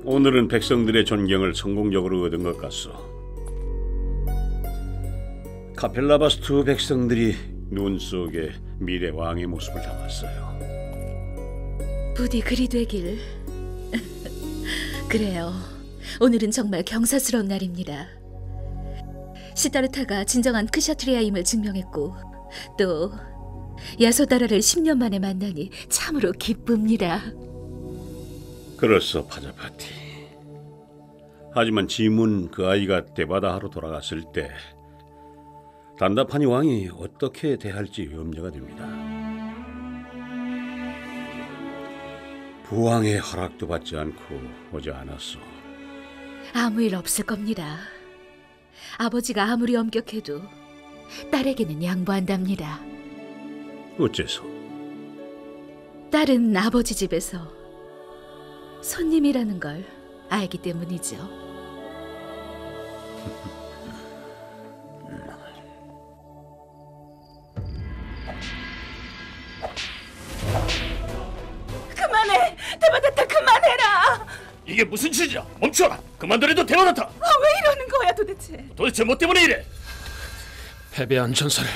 오늘은 백성들의 존경을 성공적으로 얻은 것 같소. 카펠라바스투 백성들이 눈 속에 미래 왕의 모습을 담았어요. 부디 그리 되길. 그래요. 오늘은 정말 경사스러운 날입니다. 시다르타가 진정한 크샤트리아임을 증명했고 또 야소다라를 10년 만에 만나니 참으로 기쁩니다. 그렇소, 파자파티. 하지만 짐은 그 아이가 데바다하로 돌아갔을 때 단다파니 왕이 어떻게 대할지 염려가 됩니다. 부왕의 허락도 받지 않고 오지 않았소. 아무 일 없을 겁니다. 아버지가 아무리 엄격해도 딸에게는 양보한답니다. 어째서? 딸은 아버지 집에서 손님이라는 걸 알기 때문이죠. 그만해! 데바다타 그만해라! 이게 무슨 짓이야? 멈춰라! 그만두래도 데바다타! 왜 이러는 거야 도대체? 도대체 뭐 때문에 이래? 패배한 전사를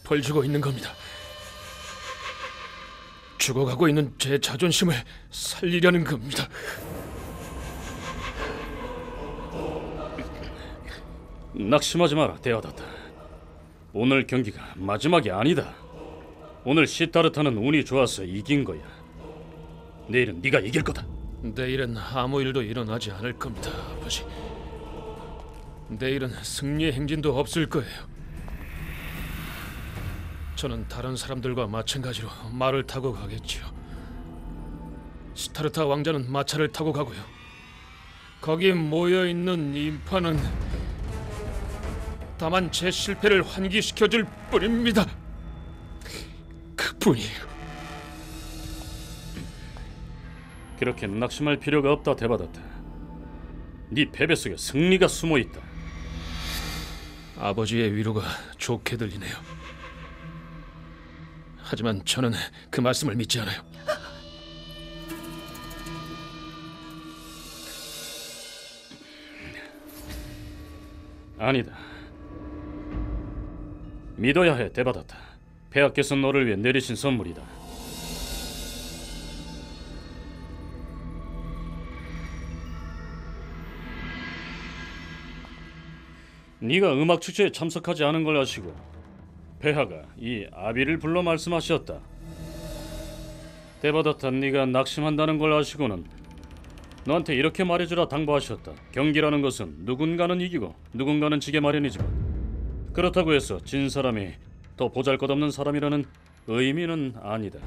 벌주고 있는 겁니다. 죽어가고 있는 제 자존심을 살리려는 겁니다. 낙심하지 마라, 데바다타. 오늘 경기가 마지막이 아니다. 오늘 시타르타는 운이 좋아서 이긴 거야. 내일은 네가 이길 거다. 내일은 아무 일도 일어나지 않을 겁니다, 아버지. 내일은 승리의 행진도 없을 거예요. 저는 다른 사람들과 마찬가지로 말을 타고 가겠지요. 시타르타 왕자는 마차를 타고 가고요. 거기 모여있는 인파는 다만 제 실패를 환기시켜줄 뿐입니다. 그뿐이에요. 그렇게 낙심할 필요가 없다, 데바다타. 네 패배 속에 승리가 숨어있다. 아버지의 위로가 좋게 들리네요. 하지만 저는 그 말씀을 믿지 않아요. 아니다. 믿어야 해, 데바다타. 폐하께서 너를 위해 내리신 선물이다. 네가 음악 축제에 참석하지 않은 걸 아시고 폐하가 이 아비를 불러 말씀하셨다. 데바다타, 네가 낙심한다는 걸 아시고는 너한테 이렇게 말해주라 당부하셨다. 경기라는 것은 누군가는 이기고 누군가는 지게 마련이지만 그렇다고 해서 진 사람이 더 보잘것없는 사람이라는 의미는 아니다.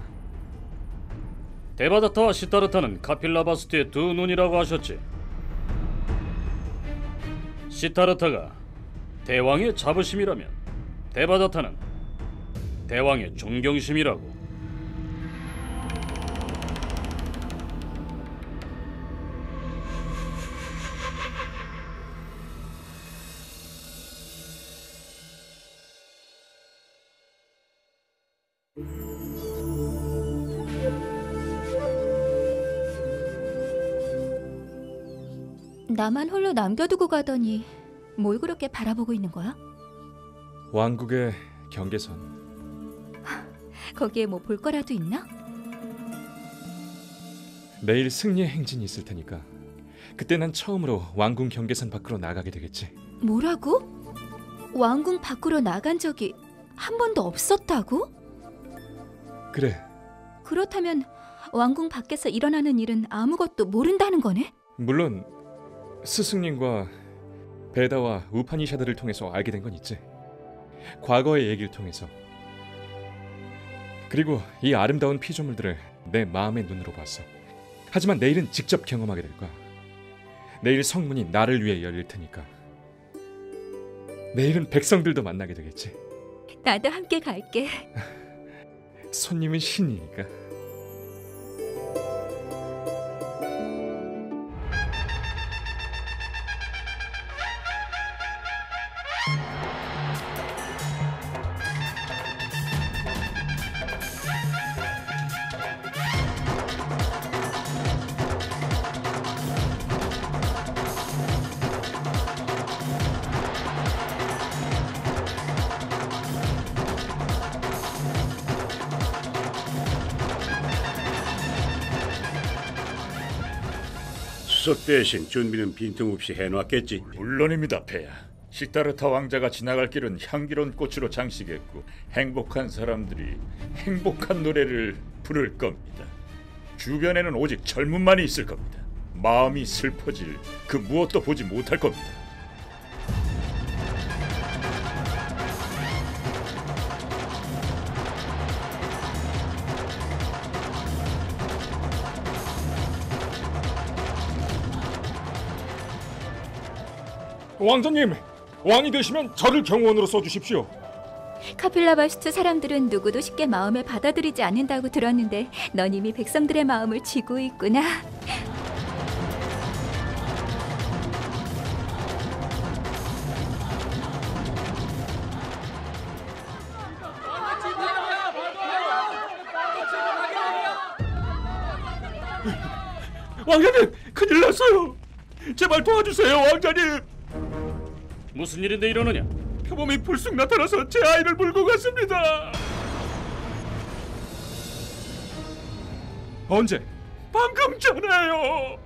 데바다타와 시타르타는 카필라바스트의 두 눈이라고 하셨지. 시타르타가 대왕의 자부심이라면 데바다타는 대왕의 존경심이라고. 나만 홀로 남겨두고 가더니 뭘 그렇게 바라보고 있는 거야? 왕국의 경계선. 거기에 뭐 볼 거라도 있나? 내일 승리의 행진이 있을 테니까 그때 난 처음으로 왕궁 경계선 밖으로 나가게 되겠지. 뭐라고? 왕궁 밖으로 나간 적이 한 번도 없었다고? 그래. 그렇다면 왕궁 밖에서 일어나는 일은 아무것도 모른다는 거네? 물론 스승님과 베다와 우파니샤드를 통해서 알게 된 건 있지. 과거의 얘기를 통해서. 그리고 이 아름다운 피조물들을 내 마음의 눈으로 봤어. 하지만 내일은 직접 경험하게 될 거야. 내일 성문이 나를 위해 열릴 테니까. 내일은 백성들도 만나게 되겠지. 나도 함께 갈게. 손님은 신이니까. 수석 대신 준비는 빈틈없이 해놨겠지. 물론입니다, 폐하. 시다르타 왕자가 지나갈 길은 향기로운 꽃으로 장식했고 행복한 사람들이 행복한 노래를 부를 겁니다. 주변에는 오직 젊음만이 있을 겁니다. 마음이 슬퍼질 그 무엇도 보지 못할 겁니다. 왕자님, 왕이 되시면 저를 경호원으로 써주십시오. 카필라바슈트 사람들은 누구도 쉽게 마음에 받아들이지 않는다고 들었는데 넌 이미 백성들의 마음을 쥐고 있구나. 왕자님, 큰일 났어요. 제발 도와주세요, 왕자님. 무슨 일인데 이러느냐? 표범이 불쑥 나타나서 제 아이를 물고 갔습니다. 언제? 방금 전에요.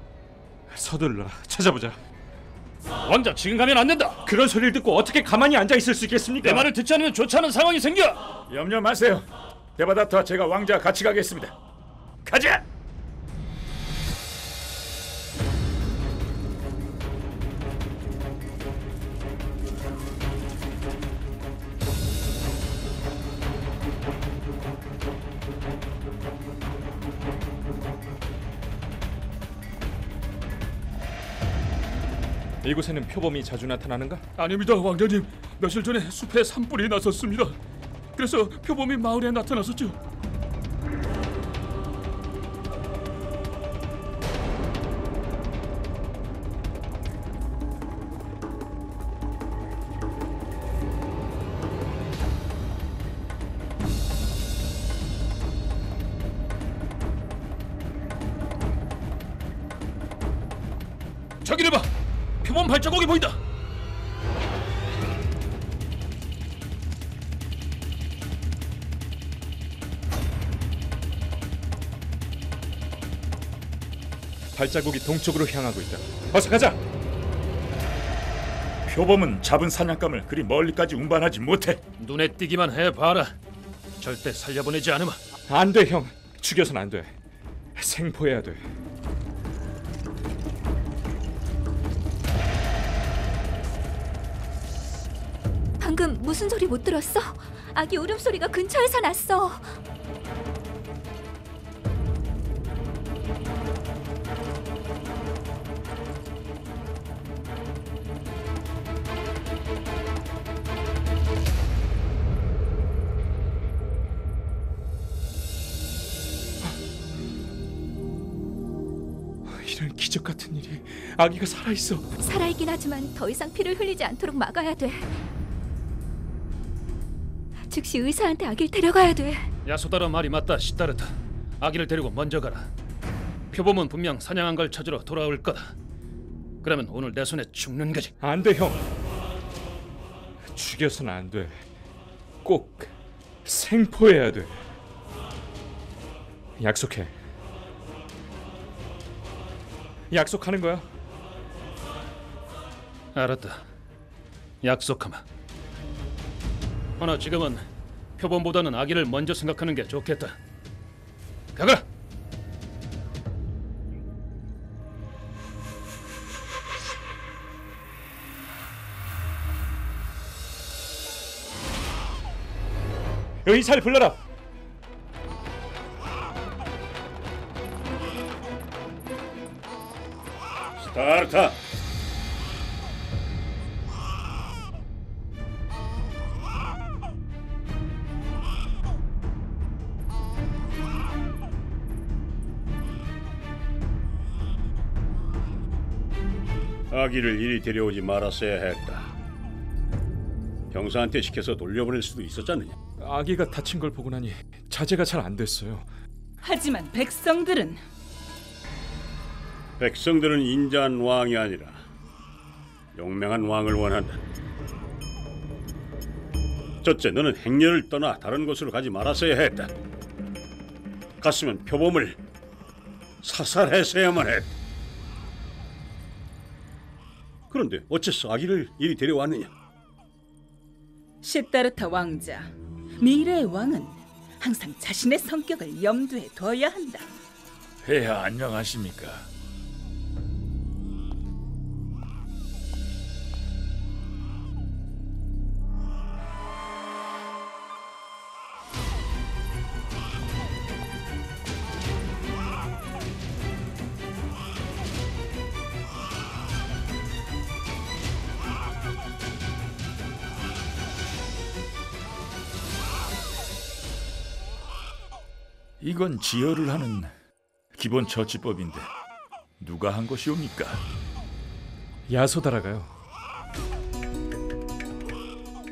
서둘러라, 찾아보자. 왕자, 지금 가면 안 된다. 그런 소리를 듣고 어떻게 가만히 앉아 있을 수 있겠습니까? 내 말을 듣지 않으면 좋지 않은 상황이 생겨. 염려 마세요. 데바다타, 제가 왕자 같이 가겠습니다. 가자. 이곳에는 표범이 자주 나타나는가? 아닙니다, 왕자님. 며칠 전에 숲에 산불이 났었습니다. 그래서 표범이 마을에 나타났었죠. 저기를 봐! 표범 발자국이 보인다! 발자국이 동쪽으로 향하고 있다. 어서 가자! 표범은 잡은 사냥감을 그리 멀리까지 운반하지 못해. 눈에 띄기만 해봐라. 절대 살려보내지 않으마. 안 돼, 형. 죽여선 안 돼. 생포해야 돼. 방금 무슨 소리 못 들었어? 아기 울음소리가 근처에서 났어. 이런 기적 같은 일이. 아기가 살아있어. 살아있긴 하지만 더 이상 피를 흘리지 않도록 막아야 돼. 즉시 의사한테 아기를 데려가야 돼. 야소다라 말이 맞다, 시다르타. 아기를 데리고 먼저 가라. 표범은 분명 사냥한 걸 찾으러 돌아올 거다. 그러면 오늘 내 손에 죽는 거지. 안 돼, 형. 죽여선 안 돼. 꼭 생포해야 돼. 약속해. 약속하는 거야. 알았다. 약속하마. 허나 지금은 표범보다는 아기를 먼저 생각하는 게 좋겠다. 가거라. 의사를 불러라. 스타르타, 아기를 이리 데려오지 말았어야 했다. 병사한테 시켜서 돌려보낼 수도 있었지 않느냐. 아기가 다친 걸 보고 나니 자제가 잘 안 됐어요. 하지만 백성들은 인자한 왕이 아니라 용맹한 왕을 원한다. 첫째, 너는 행렬을 떠나 다른 곳으로 가지 말았어야 했다. 갔으면 표범을 사살했어야만 했다. 그런데 어째서 아기를 이리 데려왔느냐? 시다르타 왕자, 미래의 왕은 항상 자신의 성격을 염두에 둬야 한다. 폐하 안녕하십니까? 이건 지혈을 하는 기본 처치법인데 누가 한 것이옵니까? 야소다라가요.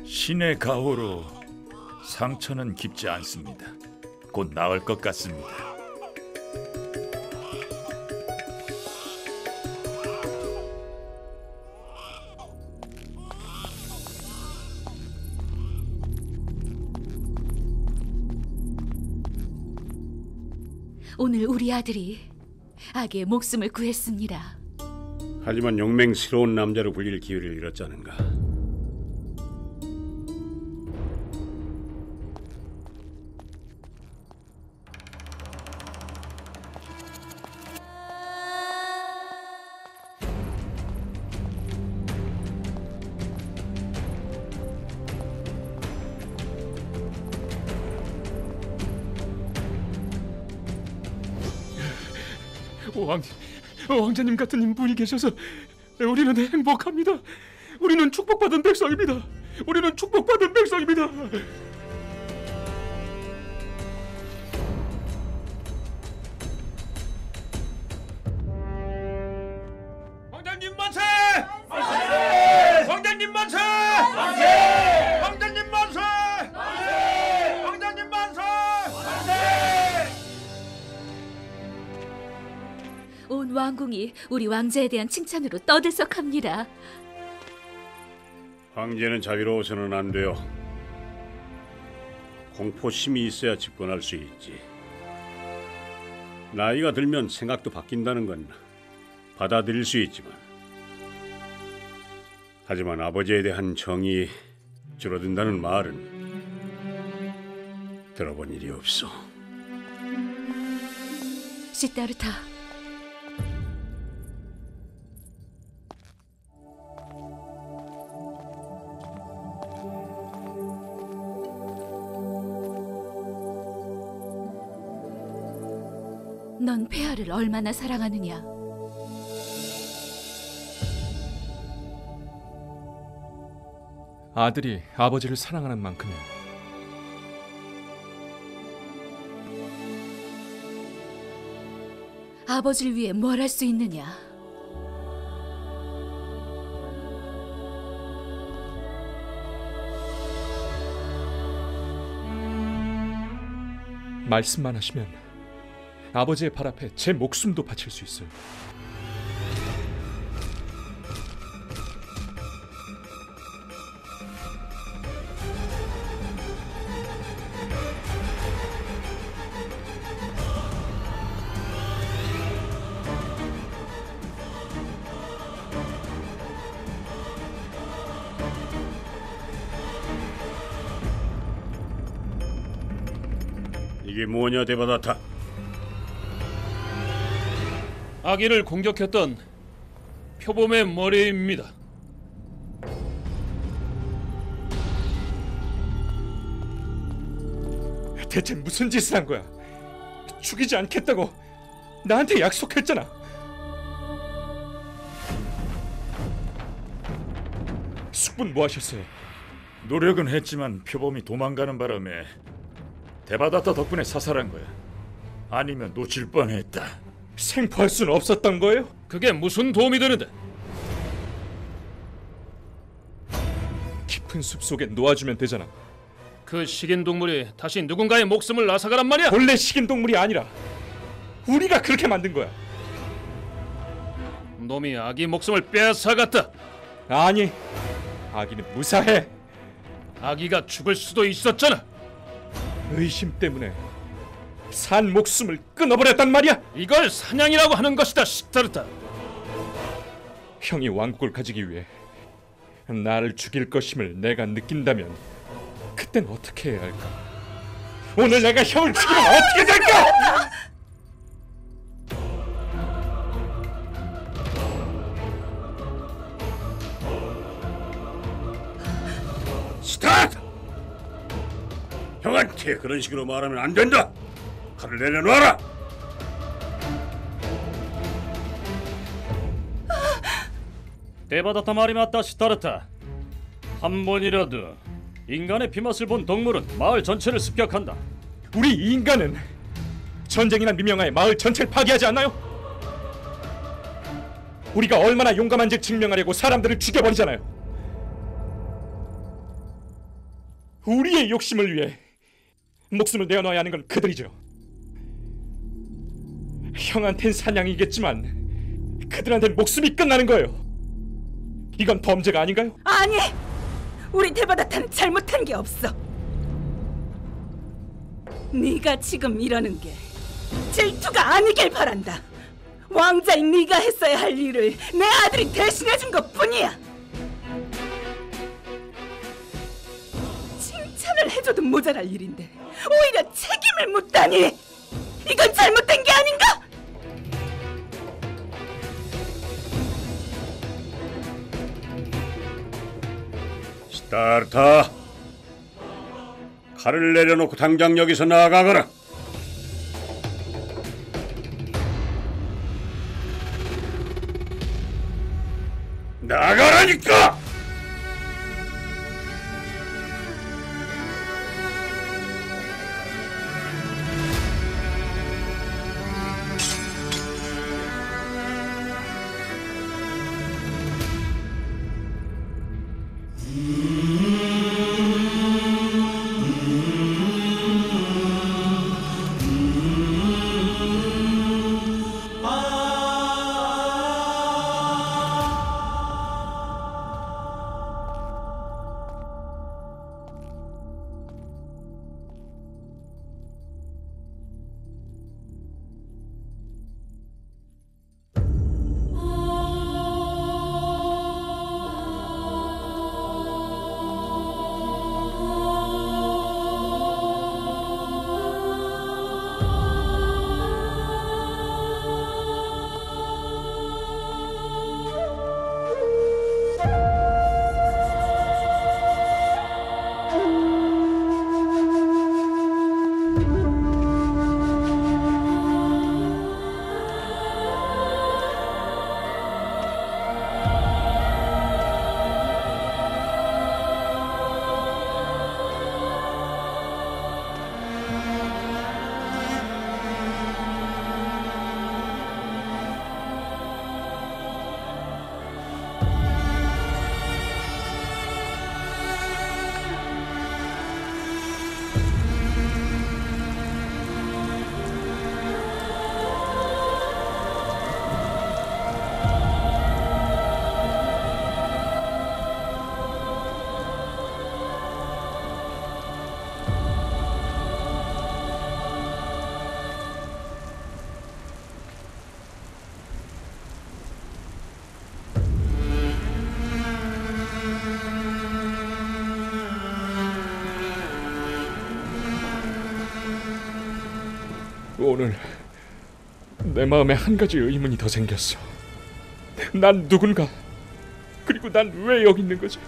신의 가호로 상처는 깊지 않습니다. 곧 나을 것 같습니다. 오늘 우리 아들이 아기의 목숨을 구했습니다. 하지만 용맹스러운 남자로 불릴 기회를 잃었자는가. 왕자님 같은 분이 계셔서 우리는 행복합니다. 우리는 축복받은 백성입니다. 우리는 축복받은 백성입니다. 왕자님 만세! 만세! 왕자님 만세! 만세! 왕자님 만세! 만세! 왕자님 만세! 만세! 온 왕궁이 우리 왕자에 대한 칭찬으로 떠들썩합니다. 황제는 자비로워서는 안 돼요. 공포심이 있어야 집권할 수 있지. 나이가 들면 생각도 바뀐다는 건 받아들일 수 있지만, 하지만 아버지에 대한 정이 줄어든다는 말은 들어본 일이 없어. 시다르타, 넌 폐하를 얼마나 사랑하느냐? 아들이 아버지를 사랑하는 만큼이요. 아버지를 위해 뭘 할 수 있느냐? 말씀만 하시면 아버지의 발 앞에 제 목숨도 바칠 수 있어요. 이게 뭐냐, 데바다타? 아기를 공격했던 표범의 머리입니다. 대체 무슨 짓을 한 거야? 죽이지 않겠다고 나한테 약속했잖아. 숙분 뭐 하셨어요? 노력은 했지만 표범이 도망가는 바람에 데바다타 덕분에 사살한 거야. 아니면 놓칠 뻔했다. 생포할 수는 없었던 거예요? 그게 무슨 도움이 되는데? 깊은 숲속에 놓아주면 되잖아. 그 식인 동물이 다시 누군가의 목숨을 앗아가란 말이야. 본래 식인 동물이 아니라 우리가 그렇게 만든 거야. 놈이 아기 목숨을 빼앗아갔다. 아니, 아기는 무사해. 아기가 죽을 수도 있었잖아. 의심 때문에 산 목숨을 끊어버렸단 말이야. 이걸 사냥이라고 하는 것이다, 시타르타. 형이 왕국을 가지기 위해 나를 죽일 것임을 내가 느낀다면 그땐 어떻게 해야 할까? 오늘 내가 형을 죽이면 어떻게 될까? 스타트! 형한테 그런 식으로 말하면 안 된다. 칼을 내려놔라. 데바다타 말이 맞다, 시타르타. 한 번이라도 인간의 피맛을 본 동물은 마을 전체를 습격한다. 우리 인간은 전쟁이나 미명하에 마을 전체를 파괴하지 않나요? 우리가 얼마나 용감한지 증명하려고 사람들을 죽여버리잖아요. 우리의 욕심을 위해 목숨을 내어놔야 하는 건 그들이죠. 형한텐 사냥이겠지만 그들한텐 목숨이 끝나는 거예요. 이건 범죄가 아닌가요? 아니! 우리 데바다타는 잘못한 게 없어. 네가 지금 이러는 게 질투가 아니길 바란다. 왕자인 네가 했어야 할 일을 내 아들이 대신해준 것뿐이야. 칭찬을 해줘도 모자랄 일인데 오히려 책임을 묻다니! 이건 잘못된 게 아닌가? 스타르타, 칼을 내려놓고 당장 여기서 나가거라. 나가라니까! 오늘 내 마음에 한 가지 의문이 더 생겼어. 난 누군가? 그리고 난 왜 여기 있는 거지?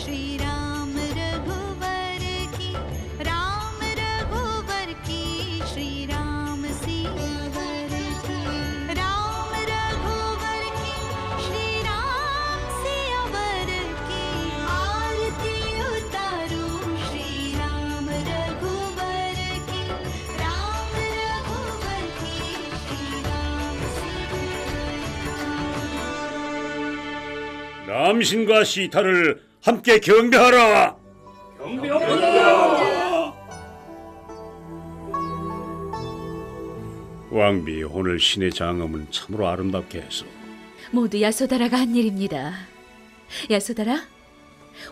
श्री राम रघुवर की 남신과 시타를 함께 경배하라. 왕비, 오늘 신의 장엄은 참으로 아름답게 해서 모두 야소다라가 한 일입니다. 야소다라,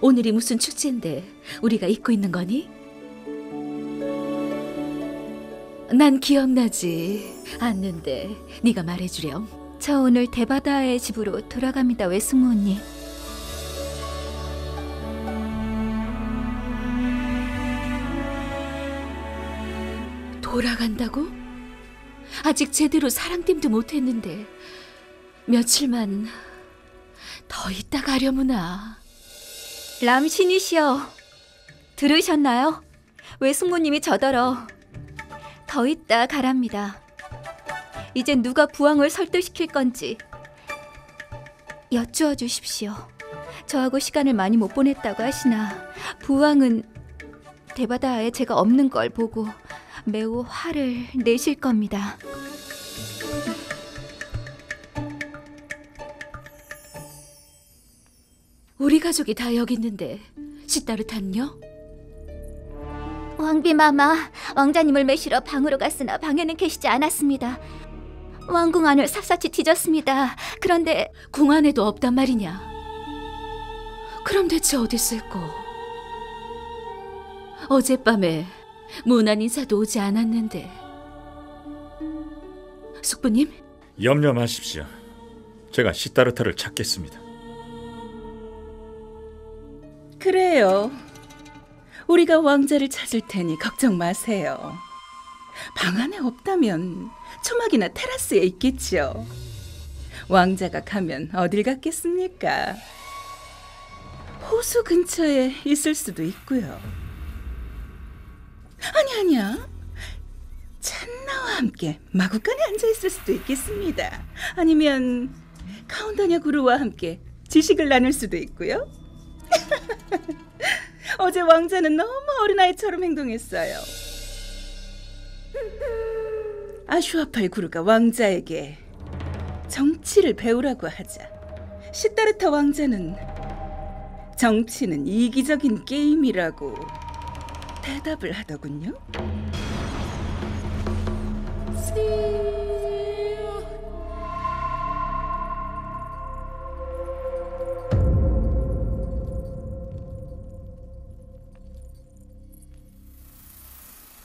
오늘이 무슨 축제인데 우리가 잊고 있는 거니? 난 기억나지 않는데 네가 말해주렴. 저 오늘 대바다의 집으로 돌아갑니다, 외숙모 언니. 돌아간다고? 아직 제대로 사랑됨도 못했는데 며칠만 더 있다 가려무나. 람신이시여, 들으셨나요? 외숙모님이 저더러 더 있다 가랍니다. 이젠 누가 부왕을 설득시킬 건지 여쭈어 주십시오. 저하고 시간을 많이 못 보냈다고 하시나 부왕은 대바다에 제가 없는 걸 보고 매우 화를 내실 겁니다. 우리 가족이 다 여기 있는데 시따르탄요? 왕비마마, 왕자님을 매시러 방으로 갔으나 방에는 계시지 않았습니다. 왕궁 안을 샅샅이 뒤졌습니다. 그런데 궁 안에도 없단 말이냐? 그럼 대체 어디 있을꼬? 어젯밤에 무난 인사도 오지 않았는데. 숙부님? 염려 마십시오. 제가 시타르타를 찾겠습니다. 그래요. 우리가 왕자를 찾을 테니 걱정 마세요. 방 안에 없다면 초막이나 테라스에 있겠죠. 왕자가 가면 어딜 갔겠습니까? 호수 근처에 있을 수도 있고요. 아니야. 찬나와 함께 마구간에 앉아 있을 수도 있겠습니다. 아니면 카운다냐 구루와 함께 지식을 나눌 수도 있고요. 어제 왕자는 너무 어린아이처럼 행동했어요. 아슈아팔 구루가 왕자에게 정치를 배우라고 하자 시타르타 왕자는 정치는 이기적인 게임이라고 대답을 하더군요.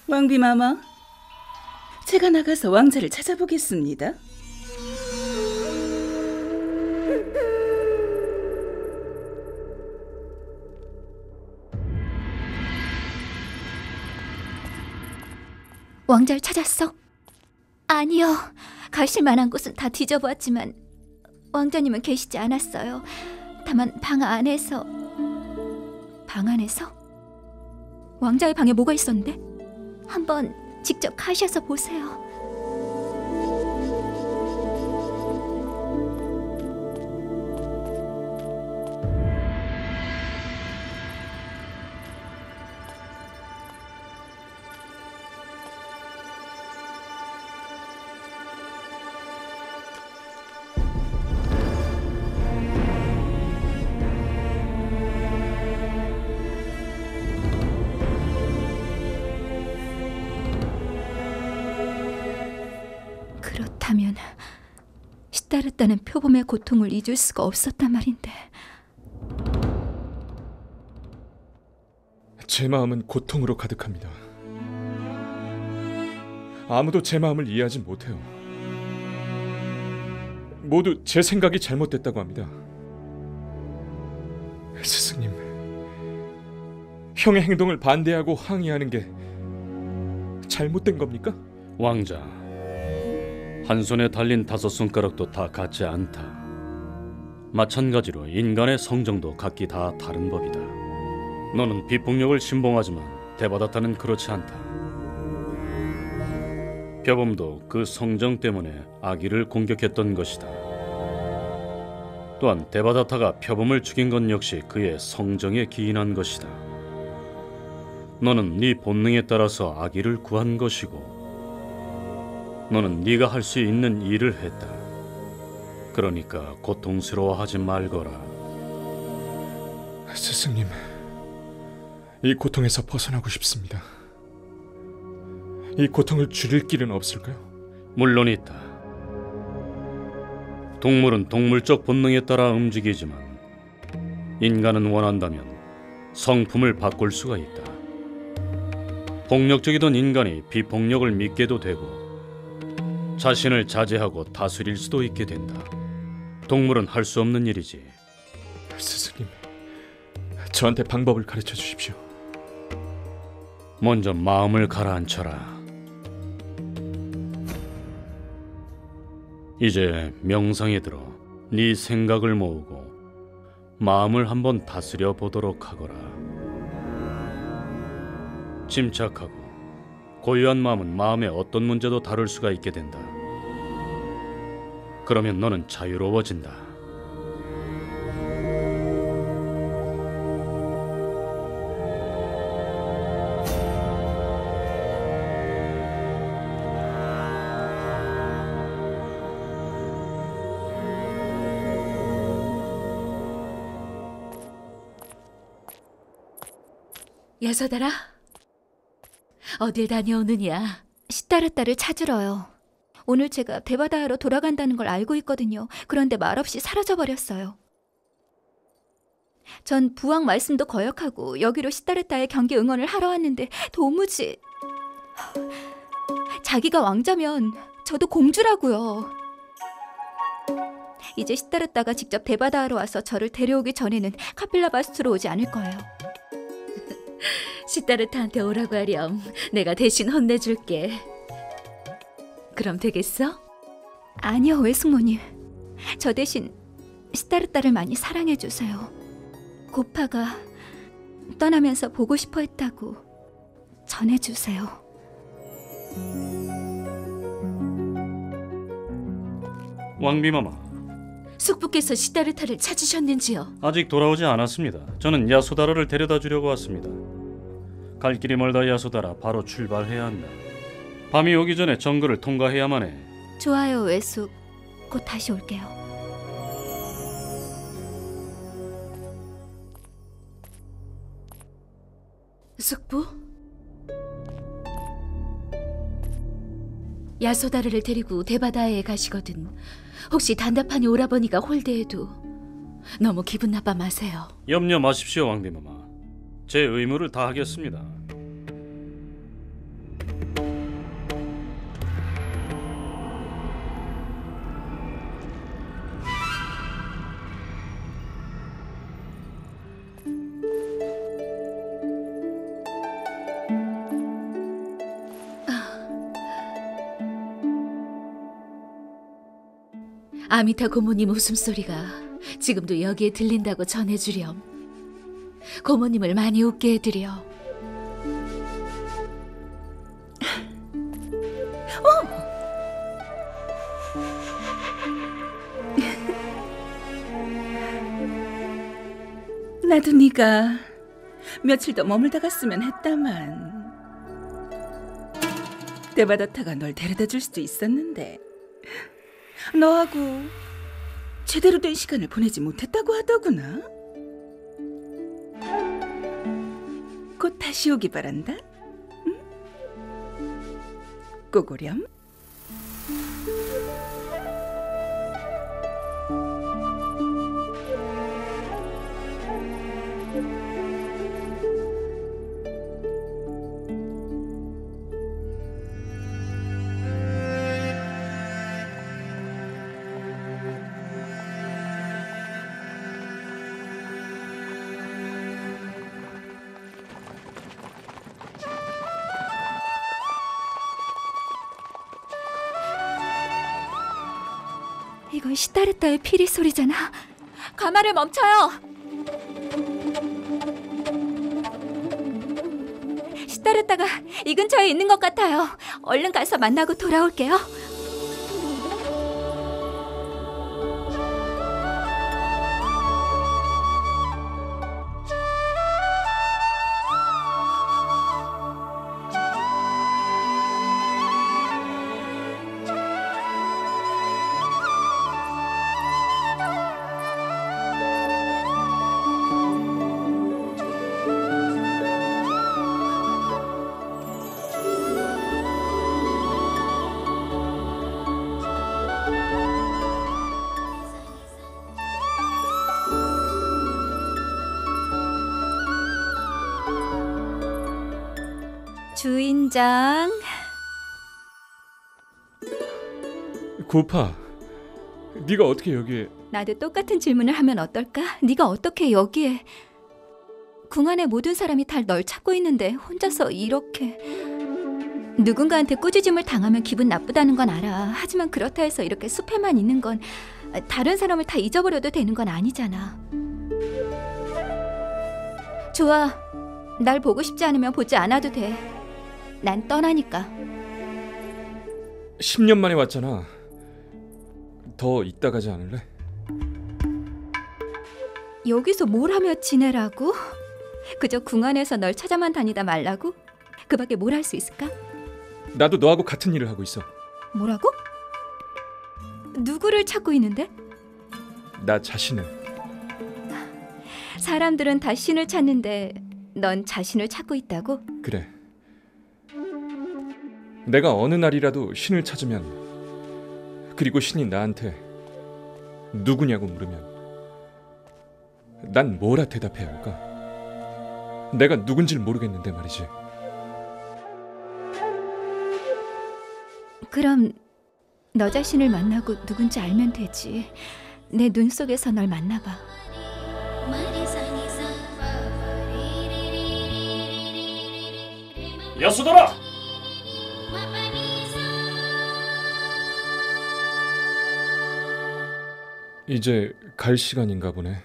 왕비마마, 제가 나가서 왕자를 찾아보겠습니다. 왕자를 찾았어? 아니요. 가실 만한 곳은 다 뒤져보았지만 왕자님은 계시지 않았어요. 다만 방 안에서. 방 안에서? 왕자의 방에 뭐가 있었는데? 한번 직접 가셔서 보세요. 그렇다면 시따르다는 표범의 고통을 잊을 수가 없었단 말인데. 제 마음은 고통으로 가득합니다. 아무도 제 마음을 이해하지 못해요. 모두 제 생각이 잘못됐다고 합니다. 스승님, 형의 행동을 반대하고 항의하는 게 잘못된 겁니까? 왕자, 한 손에 달린 5손가락도 다 같지 않다. 마찬가지로 인간의 성정도 각기 다 다른 법이다. 너는 비폭력을 신봉하지만 대바다타는 그렇지 않다. 표범도 그 성정 때문에 아기를 공격했던 것이다. 또한 대바다타가 표범을 죽인 건 역시 그의 성정에 기인한 것이다. 너는 네 본능에 따라서 아기를 구한 것이고 너는 네가 할 수 있는 일을 했다. 그러니까 고통스러워하지 말거라. 스승님, 이 고통에서 벗어나고 싶습니다. 이 고통을 줄일 길은 없을까요? 물론 있다. 동물은 동물적 본능에 따라 움직이지만 인간은 원한다면 성품을 바꿀 수가 있다. 폭력적이던 인간이 비폭력을 믿게도 되고 자신을 자제하고 다스릴 수도 있게 된다. 동물은 할 수 없는 일이지. 스승님, 저한테 방법을 가르쳐 주십시오. 먼저 마음을 가라앉혀라. 이제 명상에 들어 네 생각을 모으고 마음을 한번 다스려 보도록 하거라. 침착하고 고요한 마음은 마음의 어떤 문제도 다룰 수가 있게 된다. 그러면 너는 자유로워진다. 야소다라, 어딜 다녀오느냐? 시타르타를 찾으러요. 오늘 제가 대바다로 돌아간다는 걸 알고 있거든요. 그런데 말없이 사라져버렸어요. 전 부왕 말씀도 거역하고 여기로 시타르타의 경기 응원을 하러 왔는데 도무지... 자기가 왕자면 저도 공주라고요. 이제 시타르타가 직접 대바다로 와서 저를 데려오기 전에는 카필라바스트로 오지 않을 거예요. 시타르타한테 오라고 하렴. 내가 대신 혼내줄게. 그럼 되겠어? 아니요, 외숙모님. 저 대신 시타르타를 많이 사랑해주세요. 고파가 떠나면서 보고 싶어 했다고 전해주세요. 왕비마마, 숙부께서 시타르타를 찾으셨는지요? 아직 돌아오지 않았습니다. 저는 야소다라를 데려다 주려고 왔습니다. 갈 길이 멀다 야소다라, 바로 출발해야 한다. 밤이 오기 전에 정글을 통과해야만 해. 좋아요, 외숙. 곧 다시 올게요. 숙부? 야소다르를 데리고 대바다에 가시거든. 혹시 단다판이 오라버니가 홀대해도 너무 기분 나빠 마세요. 염려 마십시오, 왕비마마. 제 의무를 다하겠습니다. 아미타 고모님 웃음소리가 지금도 여기에 들린다고 전해주렴. 고모님을 많이 웃게 해드려. 나도 네가 며칠 더 머물다 갔으면 했다만. 데바다타가 널 데려다 줄 수도 있었는데 너하고 제대로 된 시간을 보내지 못했다고 하더구나. 곧 다시 오기 바란다. 응? 꼭 오렴. 이건 시타르타의 피리 소리잖아. 가마를 멈춰요. 시타르타가 이 근처에 있는 것 같아요. 얼른 가서 만나고 돌아올게요. 주인장. 고파, 네가 어떻게 여기에? 나도 똑같은 질문을 하면 어떨까? 네가 어떻게 여기에? 궁 안에 모든 사람이 다 널 찾고 있는데 혼자서 이렇게. 누군가한테 꾸짖음을 당하면 기분 나쁘다는 건 알아. 하지만 그렇다 해서 이렇게 숲에만 있는 건 다른 사람을 다 잊어버려도 되는 건 아니잖아. 좋아. 날 보고 싶지 않으면 보지 않아도 돼. 난 떠나니까. 10년 만에 왔잖아. 더 있다 가지 않을래? 여기서 뭘 하며 지내라고? 그저 궁 안에서 널 찾아만 다니다 말라고? 그 밖에 뭘 할 수 있을까? 나도 너하고 같은 일을 하고 있어. 뭐라고? 누구를 찾고 있는데? 나 자신을. 사람들은 다 신을 찾는데 넌 자신을 찾고 있다고? 그래. 내가 어느 날이라도 신을 찾으면, 그리고 신이 나한테 누구냐고 물으면 난 뭐라 대답해야 할까? 내가 누군지를 모르겠는데 말이지. 그럼 너 자신을 만나고 누군지 알면 되지. 내 눈 속에서 널 만나봐. 야수들아! 이제 갈 시간인가 보네.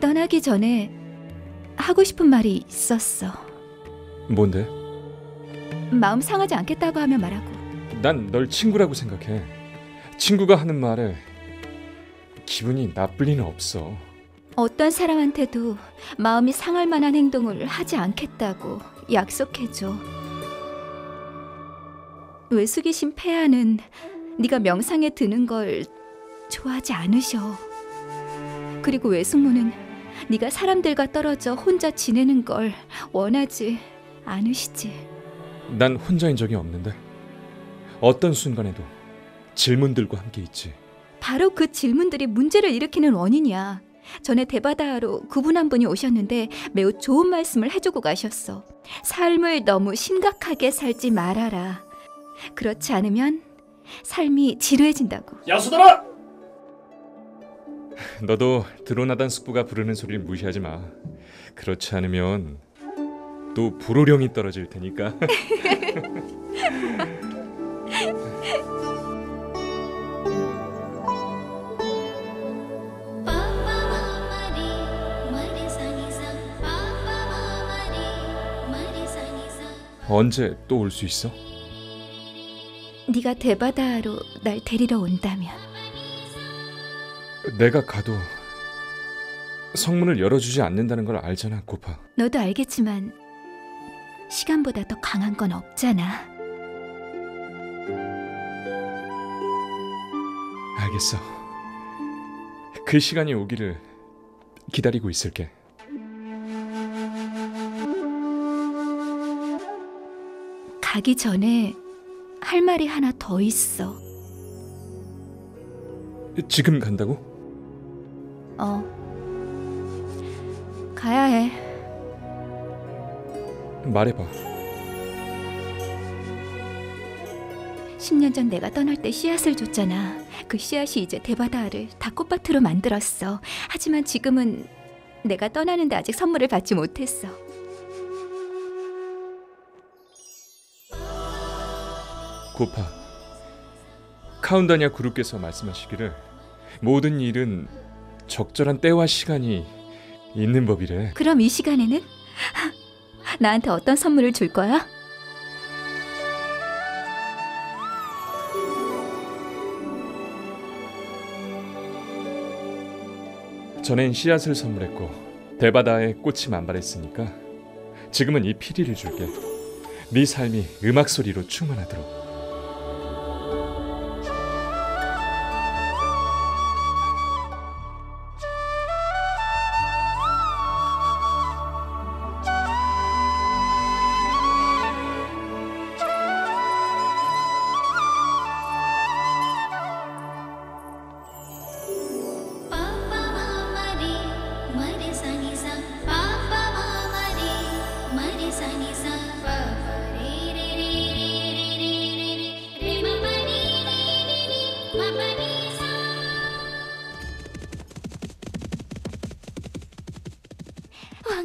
떠나기 전에 하고 싶은 말이 있었어. 뭔데? 마음 상하지 않겠다고 하면 말하고. 난 널 친구라고 생각해. 친구가 하는 말에 기분이 나쁠 리는 없어. 어떤 사람한테도 마음이 상할 만한 행동을 하지 않겠다고 약속해줘. 외숙이신 폐하는 네가 명상에 드는 걸 좋아하지 않으셔. 그리고 외숙모는 네가 사람들과 떨어져 혼자 지내는 걸 원하지 않으시지. 난 혼자인 적이 없는데 어떤 순간에도 질문들과 함께 있지. 바로 그 질문들이 문제를 일으키는 원인이야. 전에 대바다로 그분 한 분이 오셨는데 매우 좋은 말씀을 해주고 가셨어. 삶을 너무 심각하게 살지 말아라. 그렇지 않으면 삶이 지루해진다고. 야수들아! 너도 드로나단 숙부가 부르는 소리를 무시하지 마. 그렇지 않으면 또 불호령이 떨어질 테니까. 언제 또 올 수 있어? 네가 대바다로 날 데리러 온다면. 내가 가도 성문을 열어주지 않는다는 걸 알잖아, 고파. 너도 알겠지만 시간보다 더 강한 건 없잖아. 알겠어. 그 시간이 오기를 기다리고 있을게. 가기 전에 할 말이 하나 더 있어. 지금 간다고? 가야 해. 말해봐. 10년 전 내가 떠날 때 씨앗을 줬잖아. 그 씨앗이 이제 대바다를 닭꽃밭으로 만들었어. 하지만 지금은 내가 떠나는데 아직 선물을 받지 못했어. 고파. 카운다냐 구루께서 말씀하시기를 모든 일은 적절한 때와 시간이 있는 법이래. 그럼 이 시간에는 나한테 어떤 선물을 줄 거야? 전엔 씨앗을 선물했고 대바다에 꽃이 만발했으니까 지금은 이 피리를 줄게. 네 삶이 음악 소리로 충만하도록.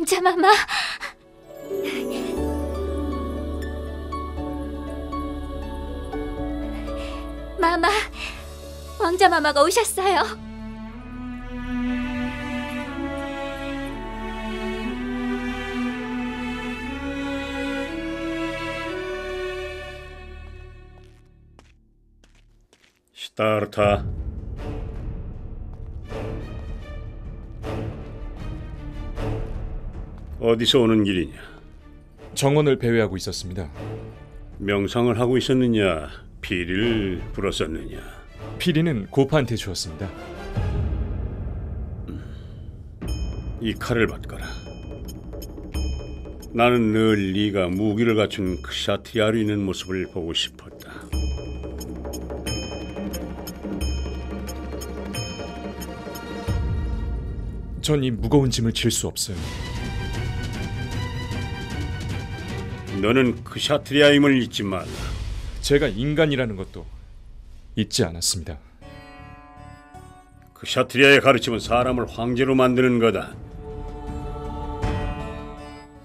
왕자마마. 마마, 왕자마마가 오셨어요. 시다르타, 어디서 오는 길이냐? 정원을 배회하고 있었습니다. 명상을 하고 있었느냐? 피리를 불었었느냐? 피리는 고파한테 주었습니다. 이 칼을 받거라. 나는 늘 네가 무기를 갖춘 크샤트리아로 있는 모습을 보고 싶었다. 전 이 무거운 짐을 질 수 없어요. 너는 크샤트리아임을 잊지 말라. 제가 인간이라는 것도 잊지 않았습니다. 크샤트리아의 가르침은 사람을 황제로 만드는 거다.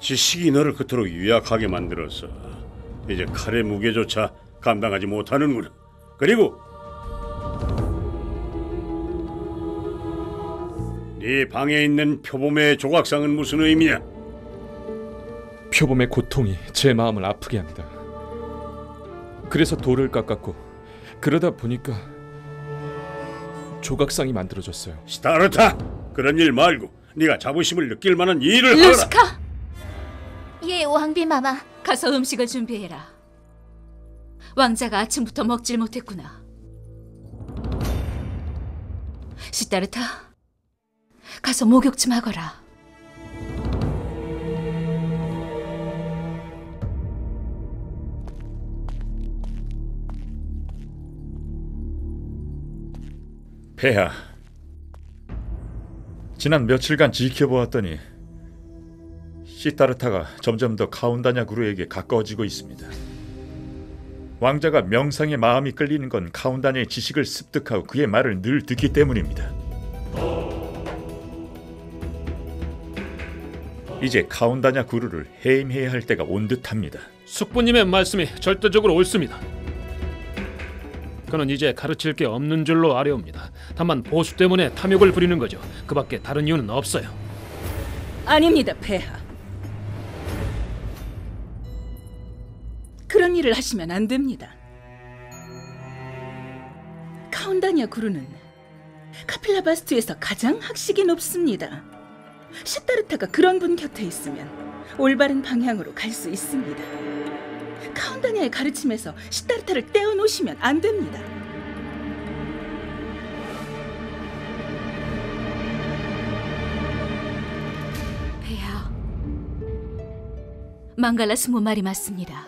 지식이 너를 그토록 유약하게 만들어서 이제 칼의 무게조차 감당하지 못하는구나. 그리고 네 방에 있는 표범의 조각상은 무슨 의미냐? 표범의 고통이 제 마음을 아프게 합니다. 그래서 돌을 깎았고 그러다 보니까 조각상이 만들어졌어요. 시다르타! 그런 일 말고 네가 자부심을 느낄 만한 일을 하라! 루스카! 예, 왕비마마. 가서 음식을 준비해라. 왕자가 아침부터 먹질 못했구나. 시다르타, 가서 목욕 좀 하거라. 폐하, 지난 며칠간 지켜보았더니 시다르타가 점점 더 카운다냐 구루에게 가까워지고 있습니다. 왕자가 명상에 마음이 끌리는 건 카운다냐의 지식을 습득하고 그의 말을 늘 듣기 때문입니다. 이제 카운다냐 구루를 해임해야 할 때가 온 듯합니다. 숙부님의 말씀이 절대적으로 옳습니다. 그는 이제 가르칠 게 없는 줄로 아려옵니다. 다만 보수 때문에 탐욕을 부리는 거죠. 그 밖에 다른 이유는 없어요. 아닙니다, 폐하. 그런 일을 하시면 안 됩니다. 카운다냐 구루는 카필라바스투에서 가장 학식이 높습니다. 시다르타가 그런 분 곁에 있으면 올바른 방향으로 갈 수 있습니다. 카운다냐의 가르침에서 시다르타를 떼어놓으시면 안 됩니다. 폐하, 망갈라 스무 말이 맞습니다.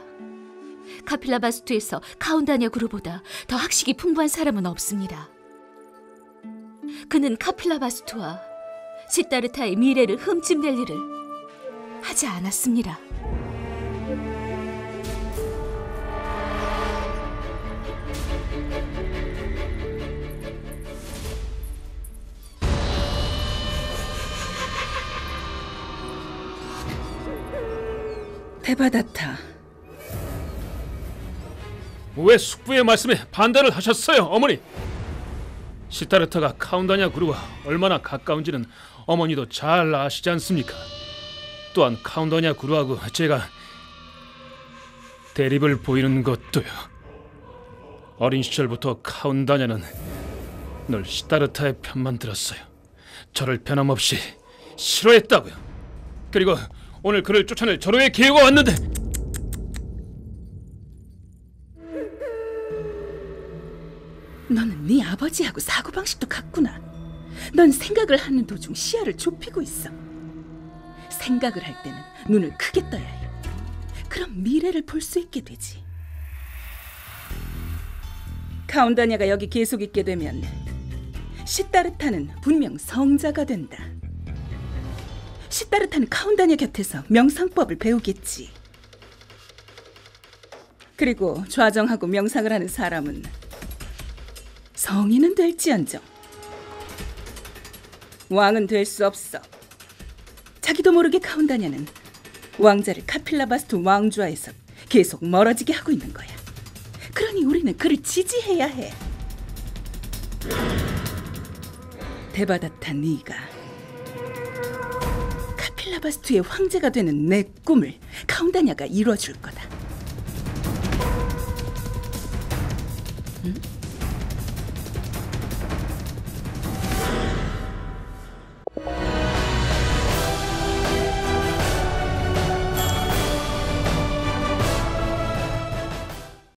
카필라바스투에서 카운다냐 구루보다 더 학식이 풍부한 사람은 없습니다. 그는 카필라바스투와 시다르타의 미래를 흠집낼 일을 하지 않았습니다. 데바다타, 왜 숙부의 말씀에 반대를 하셨어요, 어머니? 시다르타가 카운다냐 구루와 얼마나 가까운지는 어머니도 잘 아시지 않습니까? 또한 카운다냐 구루하고 제가 대립을 보이는 것도요. 어린 시절부터 카운다냐는 늘 시다르타의 편만 들었어요. 저를 변함없이 싫어했다고요. 그리고 오늘 그를 쫓아낼 절호의 기회가 왔는데 너는 네 아버지하고 사고방식도 같구나. 넌 생각을 하는 도중 시야를 좁히고 있어. 생각을 할 때는 눈을 크게 떠야 해. 그럼 미래를 볼 수 있게 되지. 카운다냐가 여기 계속 있게 되면 시다르타는 분명 성자가 된다. 시다르타는 카운다냐 곁에서 명상법을 배우겠지. 그리고 좌정하고 명상을 하는 사람은 성인은 될지언정 왕은 될 수 없어. 자기도 모르게 카운다냐는 왕자를 카필라바스투 왕좌에서 계속 멀어지게 하고 있는 거야. 그러니 우리는 그를 지지해야 해. 데바다타 네가 카필라바스투의 황제가 되는 내 꿈을 카운다냐가 이루어줄 거다. 응?